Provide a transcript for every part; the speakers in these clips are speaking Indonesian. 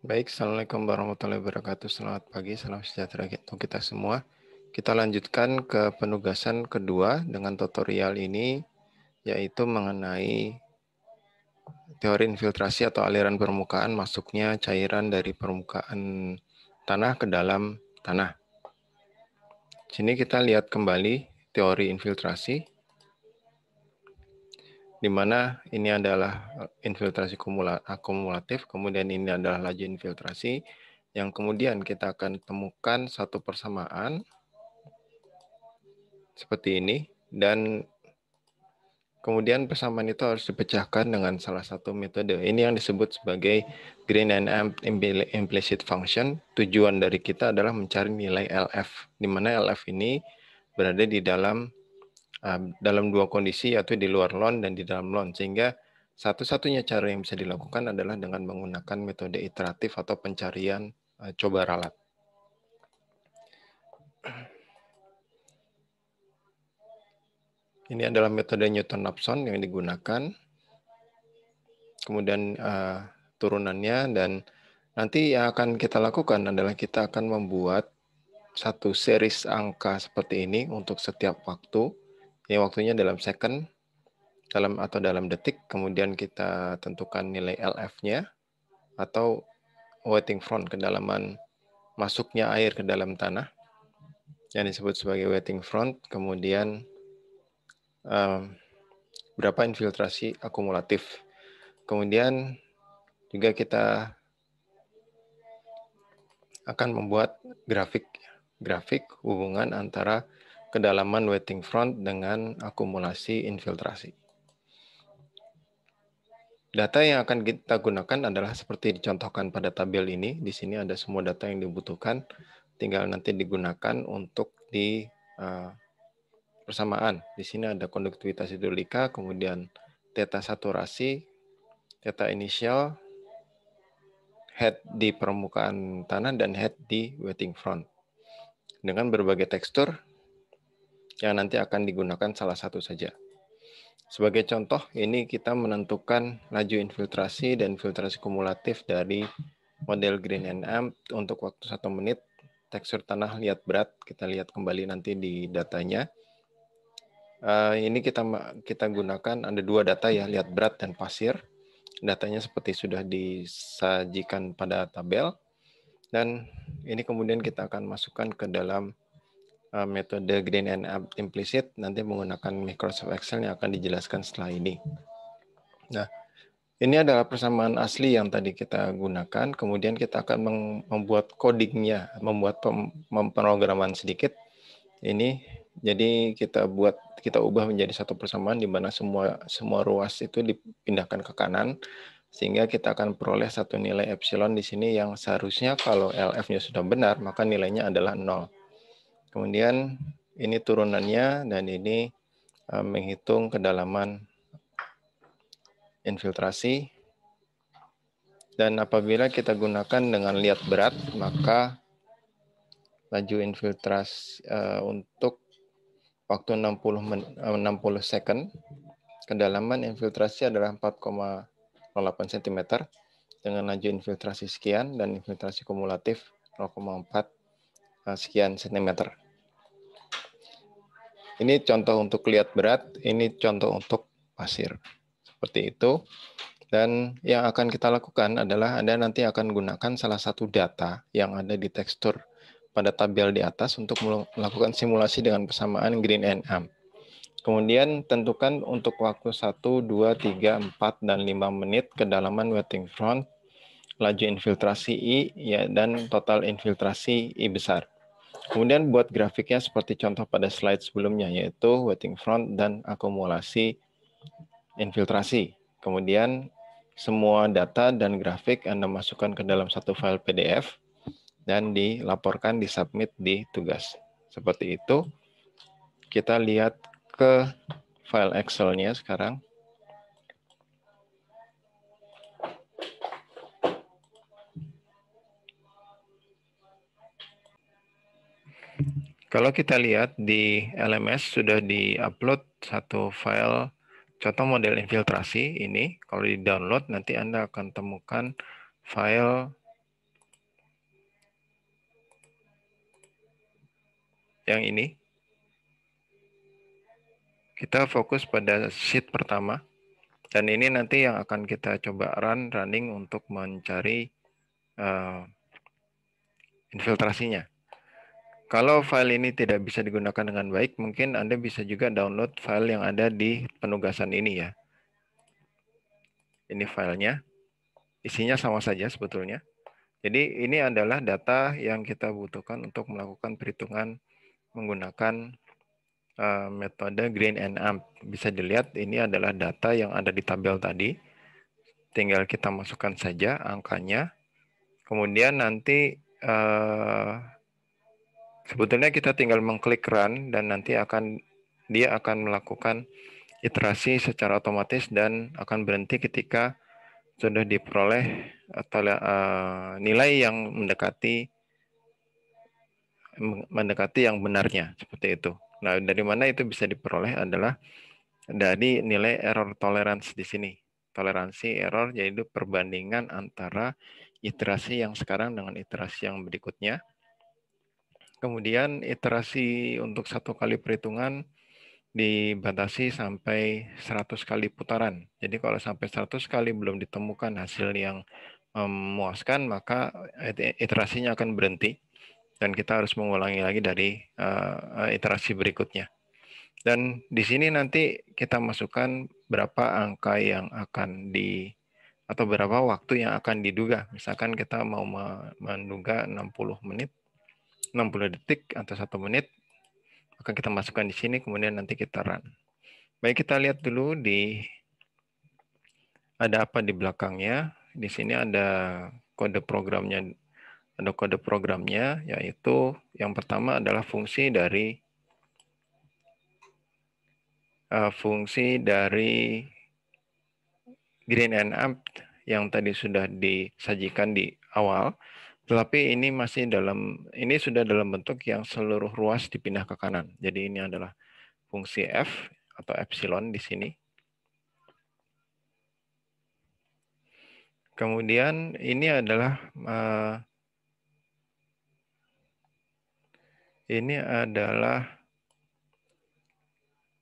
Baik, Assalamualaikum warahmatullahi wabarakatuh. Selamat pagi, salam sejahtera untuk kita semua. Kita lanjutkan ke penugasan kedua dengan tutorial ini, yaitu mengenai teori infiltrasi atau aliran permukaan masuknya cairan dari permukaan tanah ke dalam tanah. Sini kita lihat kembali teori infiltrasi, di mana ini adalah infiltrasi akumulatif, kemudian ini adalah laju infiltrasi, yang kemudian kita akan temukan satu persamaan seperti ini, dan kemudian persamaan itu harus dipecahkan dengan salah satu metode. Ini yang disebut sebagai Green and Amp Implicit Function. Tujuan dari kita adalah mencari nilai LF, di mana LF ini berada di dalam dua kondisi, yaitu di luar LON dan di dalam LON, sehingga satu-satunya cara yang bisa dilakukan adalah dengan menggunakan metode iteratif atau pencarian coba ralat. Ini adalah metode Newton-Raphson yang digunakan, kemudian turunannya, dan nanti yang akan kita lakukan adalah kita akan membuat satu series angka seperti ini untuk setiap waktu. Ini waktunya dalam second, dalam detik, kemudian kita tentukan nilai LF-nya atau wetting front, kedalaman masuknya air ke dalam tanah yang disebut sebagai wetting front, kemudian berapa infiltrasi akumulatif. Kemudian juga kita akan membuat grafik hubungan antara kedalaman wetting front dengan akumulasi infiltrasi. Data yang akan kita gunakan adalah seperti dicontohkan pada tabel ini. Di sini ada semua data yang dibutuhkan, tinggal nanti digunakan untuk di persamaan. Di sini ada konduktivitas hidrolika, kemudian theta saturasi, theta inisial, head di permukaan tanah, dan head di wetting front. Dengan berbagai tekstur yang nanti akan digunakan salah satu saja. Sebagai contoh, ini kita menentukan laju infiltrasi dan filtrasi kumulatif dari model Green and Amp untuk waktu 1 menit. Tekstur tanah lihat berat, kita lihat kembali nanti di datanya. Ini kita gunakan, ada dua data ya, lihat berat dan pasir. Datanya seperti sudah disajikan pada tabel. Dan ini kemudian kita akan masukkan ke dalam metode Green and Amp Implicit, nanti menggunakan Microsoft Excel yang akan dijelaskan setelah ini. Nah, ini adalah persamaan asli yang tadi kita gunakan, kemudian kita akan membuat codingnya, membuat pemrograman sedikit. Ini jadi kita ubah menjadi satu persamaan di mana semua ruas itu dipindahkan ke kanan, sehingga kita akan peroleh satu nilai epsilon di sini yang seharusnya kalau LF-nya sudah benar, maka nilainya adalah 0. Kemudian ini turunannya, dan ini menghitung kedalaman infiltrasi. Dan apabila kita gunakan dengan lihat berat, maka laju infiltrasi untuk waktu 60 second, kedalaman infiltrasi adalah 4,08 cm dengan laju infiltrasi sekian, dan infiltrasi kumulatif 0,4 sekian cm. Ini contoh untuk lihat berat, ini contoh untuk pasir. Seperti itu. Dan yang akan kita lakukan adalah Anda nanti akan gunakan salah satu data yang ada di tekstur pada tabel di atas untuk melakukan simulasi dengan persamaan Green and Amp. Kemudian tentukan untuk waktu 1, 2, 3, 4, dan 5 menit kedalaman wetting front, laju infiltrasi I, ya, dan total infiltrasi I besar. Kemudian buat grafiknya seperti contoh pada slide sebelumnya, yaitu wetting front dan akumulasi infiltrasi. Kemudian semua data dan grafik Anda masukkan ke dalam satu file PDF dan dilaporkan, disubmit di tugas. Seperti itu. Kita lihat ke file Excel-nya sekarang. Kalau kita lihat di LMS sudah di-upload satu file contoh model infiltrasi ini. Kalau di-download nanti Anda akan temukan file yang ini. Kita fokus pada sheet pertama. Dan ini nanti yang akan kita coba running untuk mencari infiltrasinya. Kalau file ini tidak bisa digunakan dengan baik, mungkin Anda bisa juga download file yang ada di penugasan ini ya. Ini filenya. Isinya sama saja sebetulnya. Jadi ini adalah data yang kita butuhkan untuk melakukan perhitungan menggunakan metode Green and Amp. Bisa dilihat ini adalah data yang ada di tabel tadi. Tinggal kita masukkan saja angkanya. Kemudian nanti sebetulnya kita tinggal mengklik run dan nanti dia akan melakukan iterasi secara otomatis dan akan berhenti ketika sudah diperoleh atau nilai yang mendekati yang benarnya seperti itu. Nah, dari mana itu bisa diperoleh adalah dari nilai error tolerance di sini. Toleransi error yaitu perbandingan antara iterasi yang sekarang dengan iterasi yang berikutnya. Kemudian iterasi untuk satu kali perhitungan dibatasi sampai 100 kali putaran. Jadi kalau sampai 100 kali belum ditemukan hasil yang memuaskan, maka iterasinya akan berhenti dan kita harus mengulangi lagi dari iterasi berikutnya. Dan di sini nanti kita masukkan berapa angka yang akan atau berapa waktu yang akan diduga. Misalkan kita mau menduga 60 menit, 60 detik atau 1 menit, maka kita masukkan di sini, kemudian nanti kita run. Baik, kita lihat dulu ada apa di belakangnya. Di sini ada kode programnya, yaitu yang pertama adalah fungsi dari Green and Amp yang tadi sudah disajikan di awal, tetapi ini sudah dalam bentuk yang seluruh ruas dipindah ke kanan. Jadi ini adalah fungsi F atau epsilon di sini. Kemudian ini adalah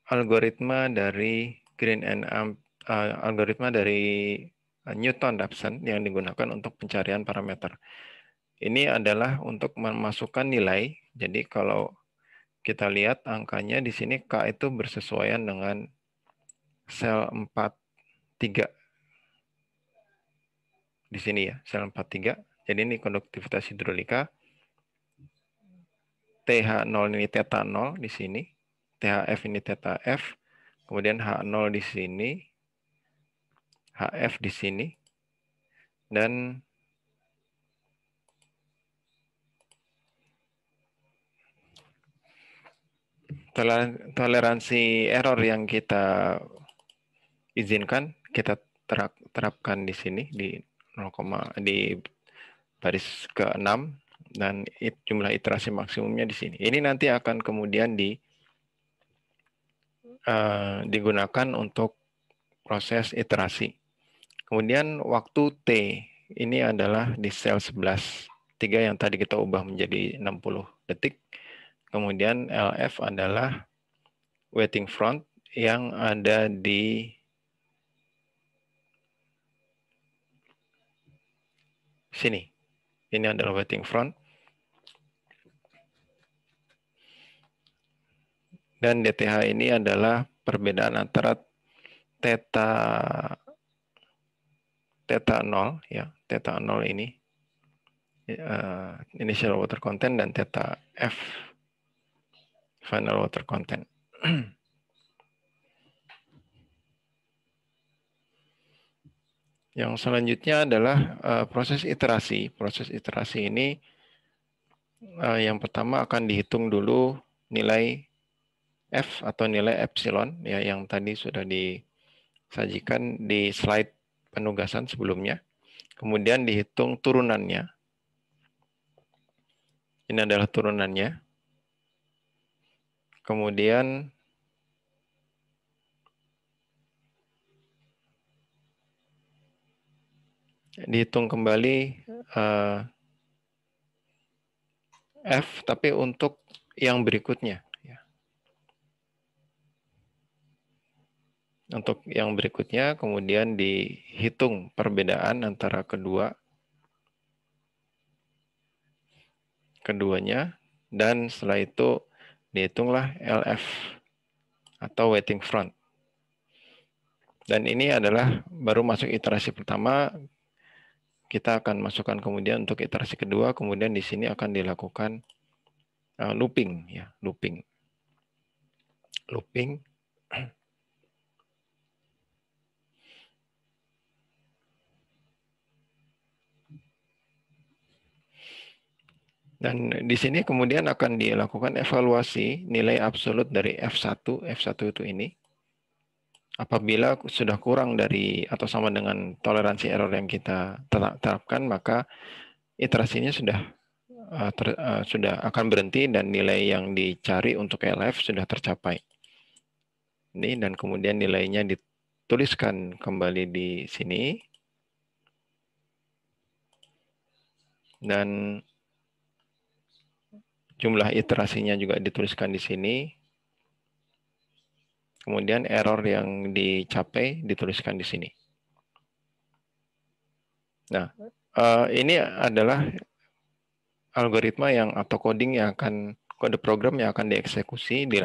algoritma dari Green and Amp, algoritma dari Newton-Raphson yang digunakan untuk pencarian parameter. Ini adalah untuk memasukkan nilai. Jadi kalau kita lihat angkanya di sini K itu bersesuaian dengan sel 43. Di sini ya, sel 43. Jadi ini konduktivitas hidrolika. TH0 ini theta 0 di sini. THF ini theta F. Kemudian H0 di sini. HF di sini. Dan toleransi error yang kita izinkan, kita terapkan di sini di 0, di baris ke-6 dan jumlah iterasi maksimumnya di sini. Ini nanti akan kemudian digunakan untuk proses iterasi. Kemudian waktu T ini adalah di sel 11. 3 yang tadi kita ubah menjadi 60 detik. Kemudian LF adalah waiting front yang ada di sini. Ini adalah waiting front. Dan DTH ini adalah perbedaan antara theta 0 ya, theta 0 ini initial water content dan theta F final water content. Yang selanjutnya adalah proses iterasi. Proses iterasi ini yang pertama akan dihitung dulu nilai F atau nilai epsilon ya, yang tadi sudah disajikan di slide penugasan sebelumnya. Kemudian dihitung turunannya. Ini adalah turunannya. Kemudian dihitung kembali F, tapi untuk yang berikutnya. Ya. Untuk yang berikutnya kemudian dihitung perbedaan antara keduanya, dan setelah itu dihitunglah LF atau waiting front. Dan ini adalah baru masuk iterasi pertama, kita akan masukkan kemudian untuk iterasi kedua, kemudian di sini akan dilakukan looping, ya, looping. Dan di sini kemudian akan dilakukan evaluasi nilai absolut dari F1 itu ini. Apabila sudah kurang dari atau sama dengan toleransi error yang kita terapkan, maka iterasinya sudah akan berhenti dan nilai yang dicari untuk LF sudah tercapai. Ini, dan kemudian nilainya dituliskan kembali di sini. Dan jumlah iterasinya juga dituliskan di sini. Kemudian error yang dicapai dituliskan di sini. Nah, ini adalah algoritma yang atau coding yang akan, kode program yang akan dieksekusi di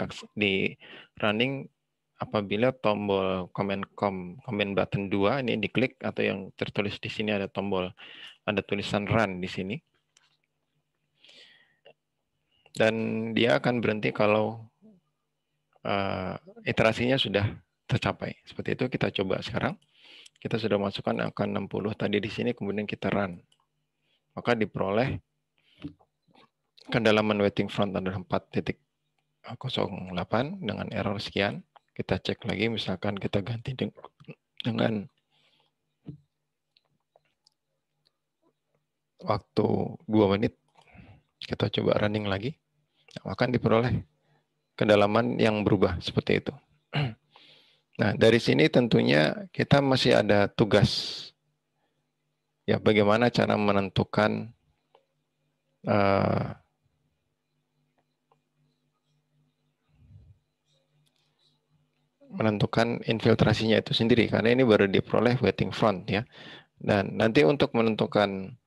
running apabila tombol command button 2 ini diklik, atau yang tertulis di sini ada tulisan run di sini. Dan dia akan berhenti kalau iterasinya sudah tercapai. Seperti itu kita coba sekarang. Kita sudah masukkan angka 60 tadi di sini, kemudian kita run. Maka diperoleh kedalaman waiting front adalah 4.08 dengan error sekian. Kita cek lagi, misalkan kita ganti dengan waktu 2 menit. Kita coba running lagi. Akan diperoleh kedalaman yang berubah seperti itu. Nah, dari sini tentunya kita masih ada tugas. Ya, bagaimana cara menentukan infiltrasinya itu sendiri, karena ini baru diperoleh waiting front, ya. Dan nanti untuk menentukan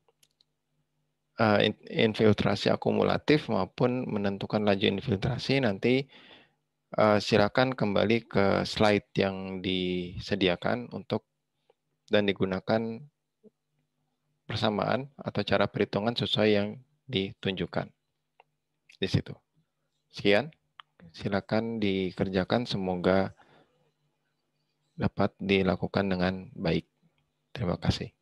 infiltrasi akumulatif maupun menentukan laju infiltrasi, nanti silakan kembali ke slide yang disediakan dan digunakan persamaan atau cara perhitungan sesuai yang ditunjukkan di situ. Sekian, silakan dikerjakan, semoga dapat dilakukan dengan baik. Terima kasih.